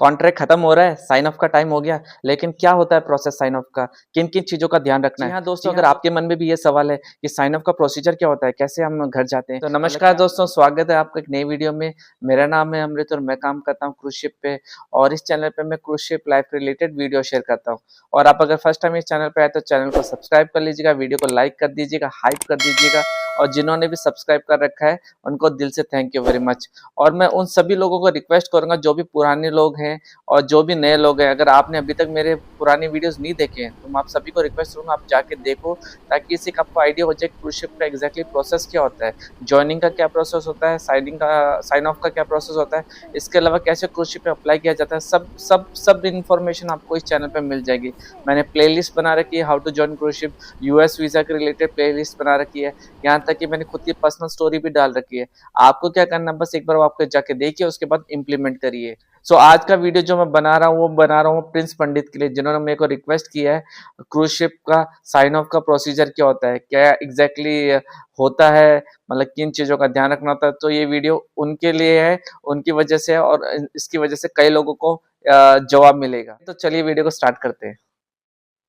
Contract खत्म हो रहा है, साइन ऑफ का टाइम हो गया, लेकिन क्या होता है प्रोसेस साइन ऑफ का, किन किन चीजों का ध्यान रखना है। हाँ दोस्तों, अगर आपके मन में भी ये सवाल है कि साइन ऑफ का प्रोसीजर क्या होता है, कैसे हम घर जाते हैं, तो नमस्कार दोस्तों, स्वागत है आपका एक नई वीडियो में। मेरा नाम है अमृत और मैं काम करता हूँ क्रूज शिप पे, और इस चैनल पे मैं cruise ship life related video share करता हूँ। और आप अगर फर्स्ट टाइम इस चैनल पे आए तो चैनल को सब्सक्राइब कर लीजिएगा, वीडियो को लाइक कर दीजिएगा, हाइप कर दीजिएगा, और जिन्होंने भी सब्सक्राइब कर रखा है उनको दिल से थैंक यू वेरी मच। और मैं उन सभी लोगों को रिक्वेस्ट करूंगा जो भी पुराने लोग हैं और जो भी नए लोग हैं, अगर आपने अभी तक मेरे पुरानी वीडियोस नहीं देखे हैं तो मैं आप सभी को रिक्वेस्ट करूंगा आप जाके देखो, ताकि इससे आपको आइडिया हो जाए क्रूज शिप का एग्जैक्टली प्रोसेस क्या होता है, ज्वाइनिंग का क्या प्रोसेस होता है, साइन ऑफ का क्या प्रोसेस होता है, इसके अलावा कैसे क्रूज शिप पे अप्लाई किया जाता है, सब इन्फॉर्मेशन आपको इस चैनल पे मिल जाएगी। मैंने प्लेलिस्ट बना रखी है how to join cruise ship, US visa के रिलेटेड प्लेलिस्ट बना रखी है, यहाँ तक कि मैंने खुद की पर्सनल स्टोरी भी डाल रखी है। आपको क्या करना, बस एक बार आपको जाके देखिए, उसके बाद इम्प्लीमेंट करिए। आज का वीडियो जो मैं बना रहा हूँ वो बना रहा हूँ प्रिंस पंडित के लिए, जिन्होंने मेरे को रिक्वेस्ट किया है क्रूज शिप का साइन ऑफ का प्रोसीजर क्या होता है, क्या एग्जैक्टली होता है, मतलब किन चीजों का ध्यान रखना होता है। तो ये वीडियो उनके लिए है, उनकी वजह से, और इसकी वजह से कई लोगों को जवाब मिलेगा। तो चलिए वीडियो को स्टार्ट करते हैं।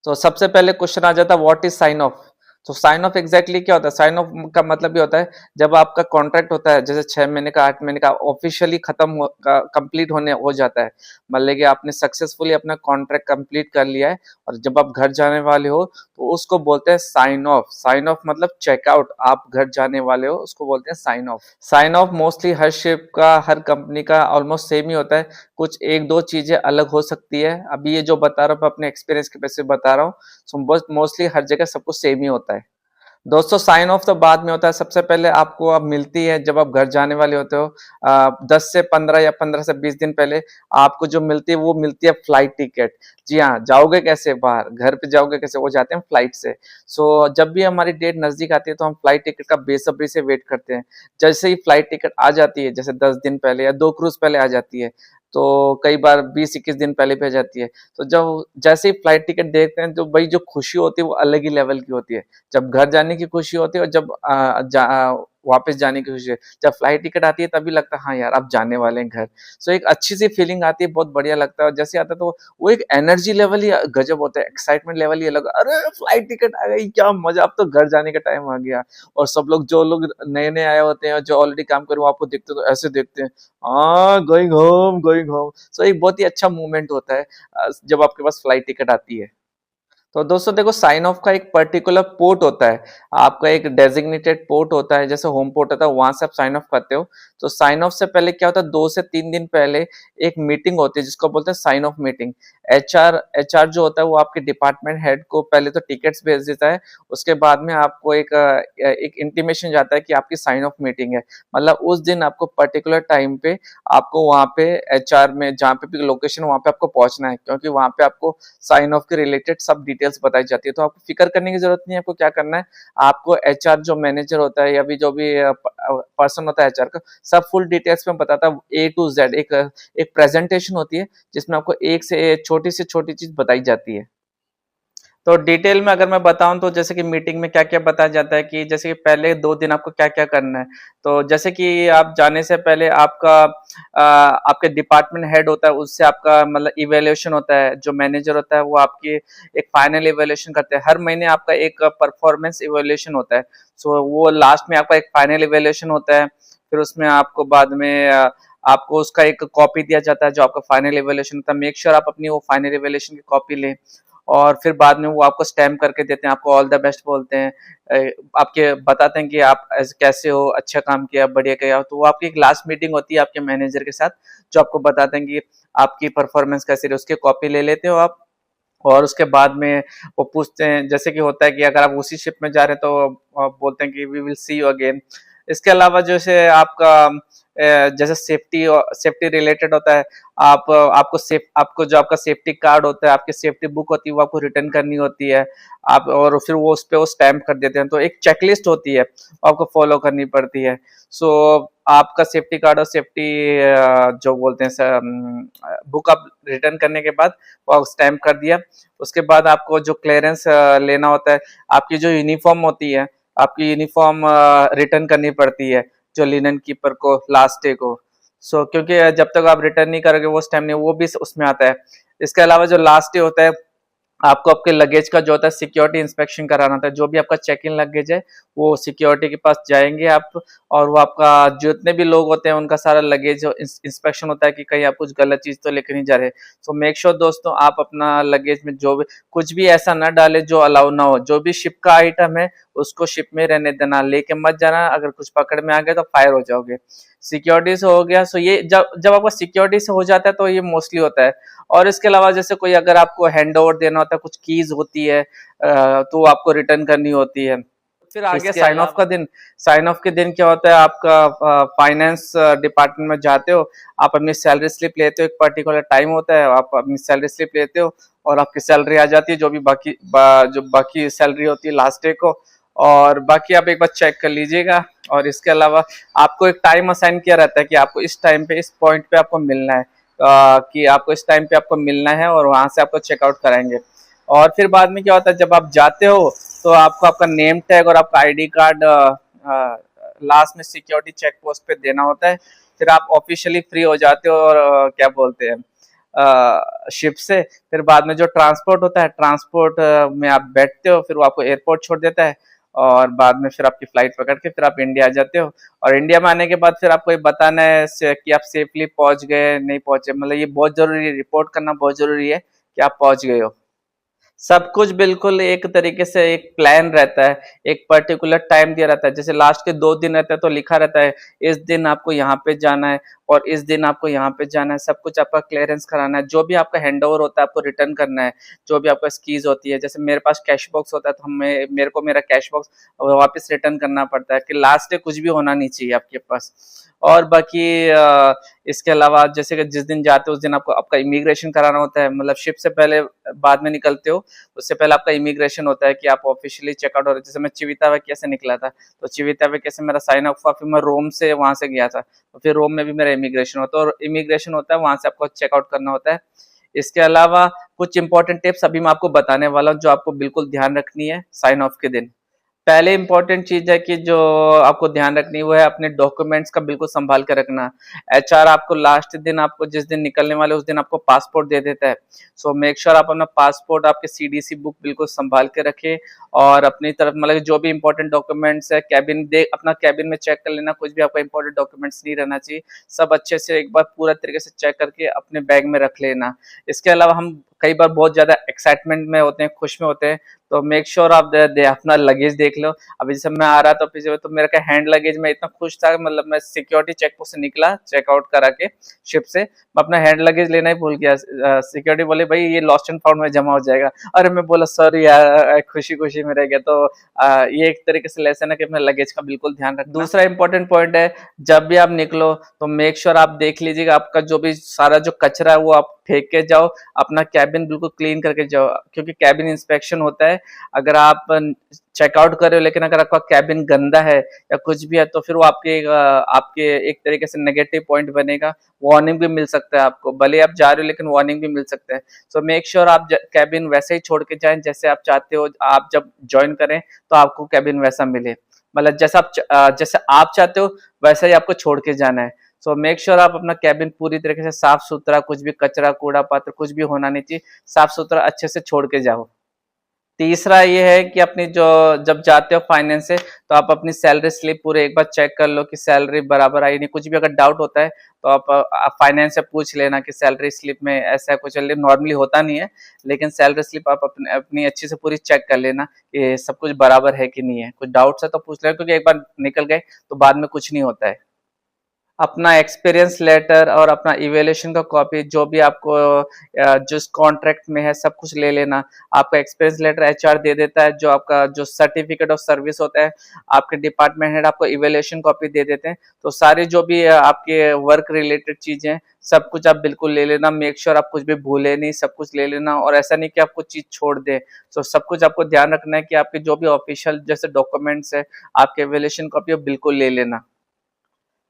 तो सबसे पहले क्वेश्चन आ जाता है व्हाट इज साइन ऑफ। तो साइन ऑफ एग्जैक्टली क्या होता है? साइन ऑफ का मतलब ये होता है जब आपका कॉन्ट्रैक्ट होता है, जैसे 6 महीने का 8 महीने का ऑफिशियली खत्म कंप्लीट होने हो जाता है, मतलब कि आपने सक्सेसफुली अपना कॉन्ट्रैक्ट कंप्लीट कर लिया है और जब आप घर जाने वाले हो तो उसको बोलते हैं साइन ऑफ। साइन ऑफ मतलब चेकआउट, आप घर जाने वाले हो उसको बोलते हैं sign off. Sign off mostly हर शिप का, हर कंपनी का ऑलमोस्ट सेम ही होता है, कुछ एक दो चीजें अलग हो सकती है। अभी ये जो बता रहा हूँ मैं अपने एक्सपीरियंस के बेसिस पे बता रहा हूँ, सो मोस्टली हर जगह सब कुछ सेम ही होता है। दोस्तों साइन ऑफ तो बाद में होता है, सबसे पहले आपको अब मिलती है जब आप घर जाने वाले होते हो 10 से 15 या 15 से 20 दिन पहले आपको जो मिलती है वो मिलती है फ्लाइट टिकट। जी हाँ, जाओगे कैसे बाहर, घर पे जाओगे कैसे, वो जाते हैं फ्लाइट से। जब भी हमारी डेट नजदीक आती है तो हम फ्लाइट टिकट का बेसब्री से वेट करते हैं। जैसे ही फ्लाइट टिकट आ जाती है, जैसे 10 दिन पहले या 2 क्रूज पहले आ जाती है, तो कई बार 20-21 दिन पहले भी आ जाती है, तो जब जैसे ही फ्लाइट टिकट देखते हैं तो भाई जो खुशी होती है वो अलग ही लेवल की होती है। जब घर जाने की खुशी होती है और जब वापस जाने की खुशी है। जब फ्लाइट टिकट आती है तभी लगता है हाँ यार अब जाने वाले हैं घर। एक अच्छी सी फीलिंग आती है, बहुत बढ़िया लगता है। और जैसे आता है तो वो एक एनर्जी लेवल ही गजब होता है, एक्साइटमेंट लेवल ही अलग, अरे फ्लाइट टिकट आ गई, क्या मजा, अब तो घर जाने का टाइम आ गया। और सब लोग, जो लोग नए नए आए होते हैं, जो ऑलरेडी काम कर, वो आपको देखते तो ऐसे देखते हैं, हाँ गोइंग होम गोइंग होम। एक बहुत ही अच्छा मूवमेंट होता है जब आपके पास फ्लाइट टिकट आती है। तो दोस्तों देखो, साइन ऑफ का एक पर्टिकुलर पोर्ट होता है, आपका एक डेजिग्नेटेड पोर्ट होता है, जैसे होम पोर्ट होता है, वहां से आप साइन ऑफ करते हो। तो साइन ऑफ से पहले क्या होता है, 2 से 3 दिन पहले एक मीटिंग होती है जिसको बोलते हैं साइन ऑफ मीटिंग। एचआर जो होता है वो आपके डिपार्टमेंट हेड को पहले तो टिकट्स भेज देता है, उसके बाद में आपको एक इंटीमेशन जाता है कि आपकी साइन ऑफ मीटिंग है। मतलब उस दिन आपको पर्टिकुलर टाइम पे आपको वहां पे एचआर में, जहाँ पे भी लोकेशन, वहां पे आपको पहुंचना है, क्योंकि वहां पे आपको साइन ऑफ के रिलेटेड सब डिटेल्स बताई जाती है। तो आपको फिक्र करने की जरूरत नहीं है। आपको क्या करना है, आपको एचआर जो मैनेजर होता है या भी जो भी पर्सन होता है एचआर का, सब फुल डिटेल्स में बताता है, ए टू जेड। एक प्रेजेंटेशन होती है जिसमें आपको एक से छोटी चीज बताई जाती है। तो डिटेल में अगर मैं बताऊं तो जैसे कि मीटिंग में क्या क्या बताया जाता है, कि जैसे कि पहले 2 दिन आपको क्या क्या करना है। तो जैसे कि आप जाने से पहले आपके डिपार्टमेंट हेड होता है, उससे आपका मतलब इवेल्युएशन होता है। जो मैनेजर होता है वो आपकी एक फाइनल इवेल्युएशन करते हैं। हर महीने आपका एक परफॉर्मेंस इवेल्युएशन होता है। वो लास्ट में आपका एक फाइनल इवेल्युएशन होता है। फिर उसमें आपको बाद में आपको उसका एक कॉपी दिया जाता है जो आपका फाइनल इवेल्युएशन होता है। मेक श्योर आप अपनी वो फाइनल इवेल्युएशन की कॉपी लें, और फिर बाद में वो आपको स्टैम्प करके देते हैं, आपको ऑल द बेस्ट बोलते हैं, आपके बताते हैं कि आप कैसे हो, अच्छा काम किया, बढ़िया किया। तो वो आपकी एक लास्ट मीटिंग होती है आपके मैनेजर के साथ, जो आपको बताते हैं कि आपकी परफॉर्मेंस कैसी रही, उसकी कॉपी ले लेते हो आप। और उसके बाद में वो पूछते हैं, जैसे कि होता है कि अगर आप उसी शिप में जा रहे हैं तो बोलते हैं कि we will see you again. इसके अलावा जैसे आपका जैसे सेफ्टी रिलेटेड होता है, आपको जो आपका सेफ्टी कार्ड होता है, आपकी सेफ्टी बुक होती है, वो आपको रिटर्न करनी होती है आप, और फिर वो उस पे वो स्टैम्प कर देते हैं। तो एक चेकलिस्ट होती है, आपको फॉलो करनी पड़ती है। आपका सेफ्टी कार्ड और सेफ्टी जो बोलते हैं बुक आप रिटर्न करने के बाद वो स्टैम्प कर दिया। उसके बाद आपको जो क्लियरेंस लेना होता है, आपकी जो यूनिफॉर्म होती है, आपकी यूनिफॉर्म रिटर्न करनी पड़ती है जो लिनन कीपर को लास्ट डे को। क्योंकि जब तक आप रिटर्न नहीं करोगे वो स्टैम्प नहीं, वो भी उसमें आता है। इसके अलावा जो लास्ट डे होता है, आपको आपके लगेज का जो होता है सिक्योरिटी इंस्पेक्शन कराना था। जो भी आपका चेक इन लगेज है वो सिक्योरिटी के पास जाएंगे आप, और वो आपका जितने भी लोग होते हैं उनका सारा लगेज इंस्पेक्शन होता है कि कहीं आप कुछ गलत चीज तो लेकर नहीं जा रहे। सो मेक श्योर दोस्तों आप अपना लगेज में जो भी कुछ भी ऐसा ना डाले जो अलाउ ना हो। जो भी शिप का आइटम है उसको शिप में रहने देना, लेके मत जाना। अगर कुछ पकड़ में आ गया तो फायर हो जाओगे। सिक्योरिटी से हो गया। सो ये जब जब आपका सिक्योरिटी से हो जाता है तो ये मोस्टली होता है। और इसके अलावा जैसे कोई अगर आपको हैंड ओवर देना होता है, कुछ कीज होती है तो आपको रिटर्न करनी होती है। फिर आगे साइन ऑफ का दिन। साइन ऑफ के दिन क्या होता है, आपका फाइनेंस डिपार्टमेंट में जाते हो, आप अपनी सैलरी स्लिप लेते हो। एक पर्टिकुलर टाइम होता है, आप अपनी सैलरी स्लिप लेते हो और आपकी सैलरी आ जाती है, जो भी बाकी सैलरी होती है लास्ट डे को। और बाकी आप एक बार चेक कर लीजिएगा। और इसके अलावा आपको एक टाइम असाइन किया रहता है कि आपको इस टाइम पे इस पॉइंट पे आपको मिलना है, कि आपको इस टाइम पे आपको मिलना है, और वहां से आपको चेकआउट कराएंगे। और फिर बाद में क्या होता है, जब आप जाते हो तो आपको आपका नेम टैग और आपका आईडी कार्ड लास्ट में सिक्योरिटी चेक पोस्ट पे देना होता है। फिर आप ऑफिशियली फ्री हो जाते हो, और क्या बोलते हैं, शिप से। फिर बाद में जो ट्रांसपोर्ट होता है, ट्रांसपोर्ट में आप बैठते हो, फिर वो आपको एयरपोर्ट छोड़ देता है, और बाद में फिर आपकी फ्लाइट पकड़ के फिर आप इंडिया आ जाते हो। और इंडिया में आने के बाद फिर आपको ये बताना है कि आप सेफली पहुंच गए नहीं पहुंचे। मतलब ये बहुत जरूरी है, रिपोर्ट करना बहुत जरूरी है कि आप पहुंच गए हो। सब कुछ बिल्कुल एक तरीके से एक प्लान रहता है, एक पर्टिकुलर टाइम दिया रहता है। जैसे लास्ट के 2 दिन रहता है तो लिखा रहता है इस दिन आपको यहाँ पे जाना है और इस दिन आपको यहाँ पे जाना है। सब कुछ आपका क्लियरेंस कराना है। जो भी आपका हैंड ओवर होता है आपको रिटर्न करना है। जो भी आपका स्कीज होती है, जैसे मेरे पास कैश बॉक्स होता है तो मेरे को मेरा कैश बॉक्स वापस रिटर्न करना पड़ता है, कि लास्ट डे कुछ भी होना नहीं चाहिए आपके पास। और बाकी इसके अलावा जैसे कि जिस दिन जाते हो उस दिन आपको आपका इमिग्रेशन कराना होता है। मतलब शिप से पहले बाद में निकलते हो उससे पहले आपका इमिग्रेशन होता है कि आप ऑफिशियली चेकआउट हो रहे। जैसे मैं चिविता वैके से निकला था, तो चिविता वैके से मेरा साइन ऑफ हुआ, फिर मैं रोम से वहां से गया था, तो फिर रोम में भी मेरा इमिग्रेशन होता है, और इमिग्रेशन होता है वहां से आपको चेकआउट करना होता है। इसके अलावा कुछ इंपॉर्टेंट टिप्स अभी मैं आपको बताने वाला हूँ जो आपको बिल्कुल ध्यान रखनी है साइन ऑफ के दिन। पहले इंपॉर्टेंट चीज है कि जो आपको ध्यान रखनी है वो है अपने डॉक्यूमेंट्स का बिल्कुल संभाल के रखना। एचआर आपको लास्ट दिन, आपको जिस दिन निकलने वाले उस दिन आपको पासपोर्ट दे देता है। सो मेक श्योर आप अपना पासपोर्ट, आपके सीडीसी बुक बिल्कुल संभाल के रखें। और अपनी तरफ मतलब जो भी इंपॉर्टेंट डॉक्यूमेंट्स है अपना कैबिन में चेक कर लेना, कुछ भी आपका इंपॉर्टेंट डॉक्यूमेंट्स नहीं रहना चाहिए। सब अच्छे से एक बार पूरा तरीके से चेक करके अपने बैग में रख लेना। इसके अलावा हम कई बार बहुत ज्यादा एक्साइटमेंट में होते हैं, खुश में होते हैं, तो मेक श्योर आप अपना लगेज देख लो। अभी जैसे मैं आ रहा था पीछे तो मेरा क्या हैंड लगेज में इतना खुश था, मतलब मैं सिक्योरिटी चेक पोस्ट से निकला चेकआउट करा के शिप से, मैं अपना हैंड लगेज लेना ही भूल गया। सिक्योरिटी बोले भाई ये लॉस्ट एंड फाउंड में जमा हो जाएगा। अरे मैं बोला सर यार, खुशी खुशी में रह गया। तो ये एक तरीके से लेसन है कि अपने लगेज का बिल्कुल ध्यान रखना। दूसरा इंपॉर्टेंट पॉइंट है, जब भी आप निकलो तो मेक श्योर आप देख लीजिएगा आपका जो भी सारा जो कचरा है वो आप फेंक के जाओ। अपना कैबिन बिल्कुल क्लीन करके जाओ, क्योंकि कैबिन इंस्पेक्शन होता है। अगर आप चेकआउट कर रहे हो लेकिन अगर आपका कैबिन गंदा है या कुछ भी है तो फिर वो आपके एक तरीके से नेगेटिव पॉइंट बनेगा। वार्निंग भी मिल सकता है आपको, भले आप जा रहे हो लेकिन वार्निंग भी मिल सकता है। सो मेक श्योर आप कैबिन वैसे ही छोड़ के जाएं जैसे आप चाहते हो। आप जब ज्वाइन करें तो आपको कैबिन वैसा मिले, मतलब जैसे आप चाहते हो वैसा ही आपको छोड़ के जाना है। सो मेक श्योर आप अपना कैबिन पूरी तरीके से साफ सुथरा, कुछ भी कचरा कूड़ा पात्र कुछ भी होना नहीं चाहिए, साफ सुथरा अच्छे से छोड़ के जाओ। तीसरा ये है कि अपनी जो जब जाते हो फाइनेंस से तो आप अपनी सैलरी स्लिप पूरे एक बार चेक कर लो कि सैलरी बराबर आई नहीं। कुछ भी अगर डाउट होता है तो आप फाइनेंस से पूछ लेना कि सैलरी स्लिप में ऐसा कुछ नॉर्मली होता नहीं है, लेकिन सैलरी स्लिप आप अपनी अच्छी से पूरी चेक कर लेना कि सब कुछ बराबर है कि नहीं है। कुछ डाउट्स है तो पूछ लेना, क्योंकि एक बार निकल गए तो बाद में कुछ नहीं होता है। अपना एक्सपीरियंस लेटर और अपना इवेल्यूशन का कॉपी, जो भी आपको जिस कॉन्ट्रैक्ट में है सब कुछ ले लेना। आपका एक्सपीरियंस लेटर एचआर दे देता है, जो आपका जो सर्टिफिकेट ऑफ सर्विस होता है आपके डिपार्टमेंट हेड आपको इवेल्यूशन कॉपी दे देते हैं। तो सारी जो भी आपके वर्क रिलेटेड चीजें सब कुछ आप बिल्कुल ले लेना। मेक श्योर आप कुछ भी भूले नहीं, सब कुछ ले लेना। और ऐसा नहीं कि आप कुछ चीज छोड़ दे। तो सब कुछ आपको ध्यान रखना है कि आपके जो भी ऑफिशियल जैसे डॉक्यूमेंट्स है आपके इवेल्यूशन कॉपी बिल्कुल ले लेना।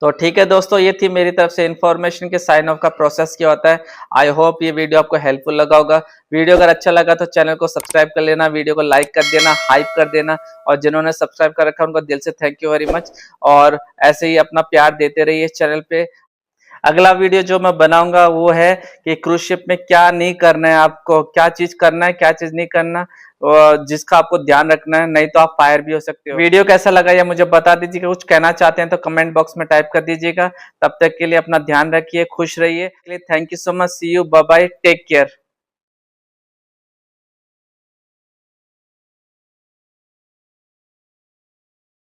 तो ठीक है दोस्तों, ये थी मेरी तरफ से इन्फॉर्मेशन के साइन ऑफ का प्रोसेस क्या होता है। आई होप ये वीडियो आपको हेल्पफुल लगा होगा। वीडियो अगर अच्छा लगा तो चैनल को सब्सक्राइब कर लेना, वीडियो को लाइक कर देना, हाइप कर देना। और जिन्होंने सब्सक्राइब कर रखा है उनको दिल से थैंक यू वेरी मच। और ऐसे ही अपना प्यार देते रहिए चैनल पे। अगला वीडियो जो मैं बनाऊंगा वो है कि क्रूज शिप में क्या नहीं करना है, आपको क्या चीज करना है, क्या चीज नहीं करना, जिसका आपको ध्यान रखना है, नहीं तो आप फायर भी हो सकते हो। वीडियो कैसा लगा ये मुझे बता दीजिएगा, कुछ कहना चाहते हैं तो कमेंट बॉक्स में टाइप कर दीजिएगा। तब तक के लिए अपना ध्यान रखिए, खुश रहिए। Thank you so much, see you, bye bye, take care.